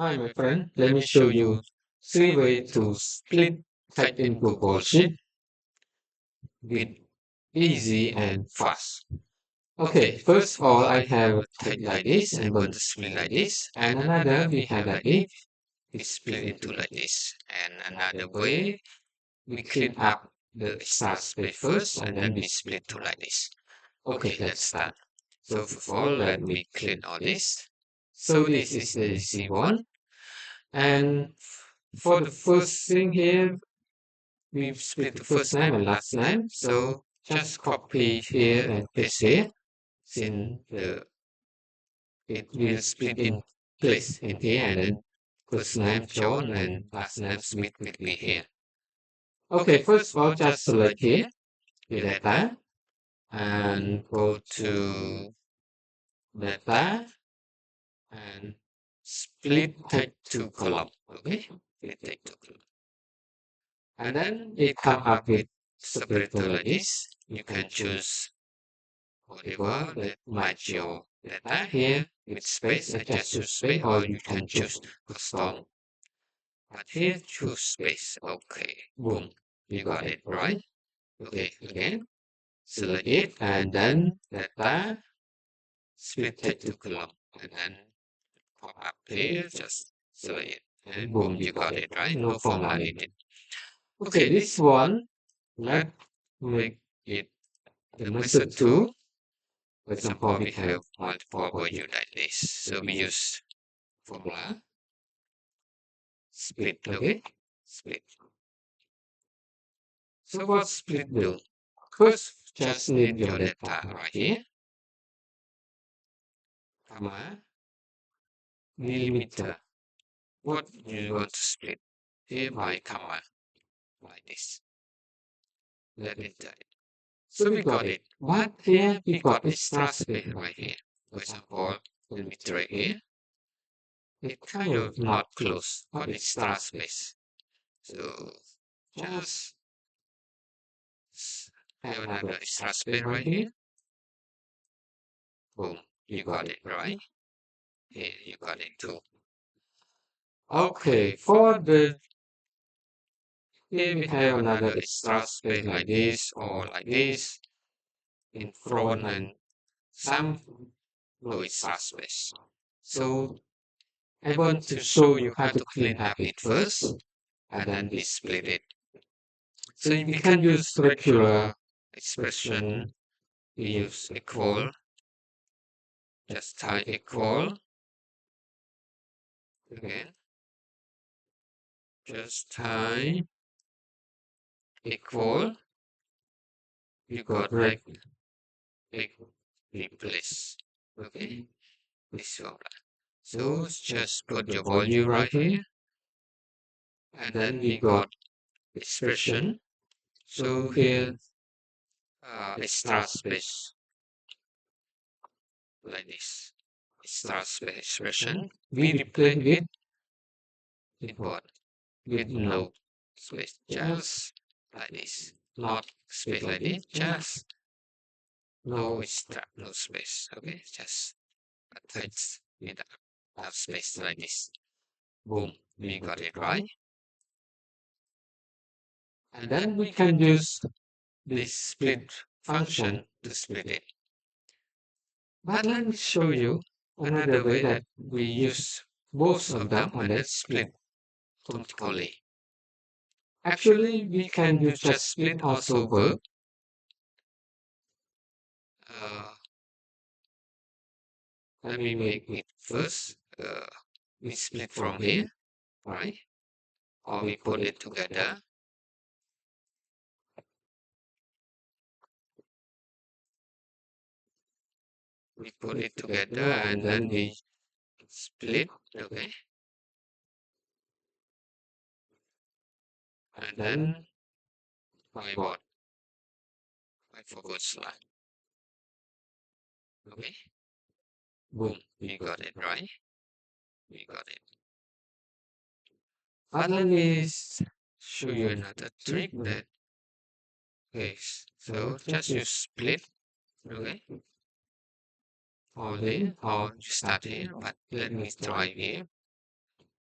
Hi, my friend. Let me show you three ways to split text in Google Sheet with easy and fast. Okay, first of all, I have a text like this. I'm going to split like this. And another we have like this. We split into like this. And another way, we clean up the extra space first and then we split to like this. Okay, let's start. So first of all, let me clean all this. So this is the easy one. And for the first thing here, we've split the first name and last name. So just copy here and paste here, since it will split in place in here, and then first name John and last name Smith will be here. Okay, first of all, just select here the data and go to data and split take to column. Okay, split take to column. And then it come up with separator like this. You can choose whatever that match your data here with space, just choose space, or you can choose custom. But here, choose space. Okay, boom, you got it, right? Okay, again, select it, and then data, split take to column, and then pop up here, just select it, and boom, you got it, right? No formula needed. Okay, this one, let's make it the method 2. For example, we have multiple value like this. So we use formula split, okay? Split. So what split do? First, just need your data right here, comma, millimeter. What you want to split? Here by comma, like this. Let me tell it. So we got it. But here we got extra space right here. For example, millimeter here. It kind of not close, but extra space. So just have another extra space right here. Boom, you got it, right? Here, you got it too. Okay, for the, here we have another extra space like this or like this in front and some no extra space. So I want to show you how to clean up it first and then we split it. So we can use regular expression. We use equal, just type equal again, just type equal. You got reg replace. Okay, this one. So just put your volume right here, and then we got expression. So here, extra space like this. Extra space expression. We replace with what? With no space, just like this. Not space like this, just no extra, no space. Okay, just attach with a space like this. Boom, we got it right. And then we can use this split function to split it. But let me show you another way that we use both of them and then split automatically. Actually, we can use just split also work. Uh, Let me make it first. We split from here, right? Or we put it together. We put it together and then we split, okay? And then by what? By forward slash, okay? Boom, we got it, right? We got it. But let me show you another trick that, okay, so just use split, okay? Or there, or you start here, but let me try here.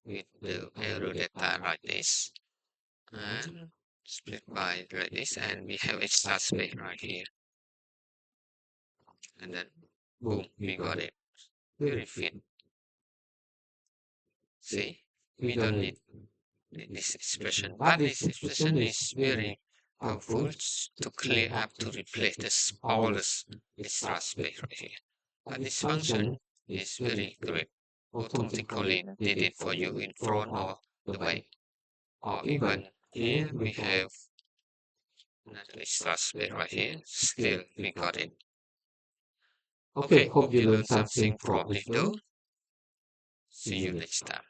with the arrow data like this, and split by like this, and we have extra space right here, and then boom, we got it. Very fit. See, we don't need this expression, but this expression is very helpful to clear up to replace the smallest extra space right here. But this function is very great. Automatically did it for you in front or the back. Or even here we have another extra space right here. Still we got it. Okay, hope you learned something from this though. See you next time.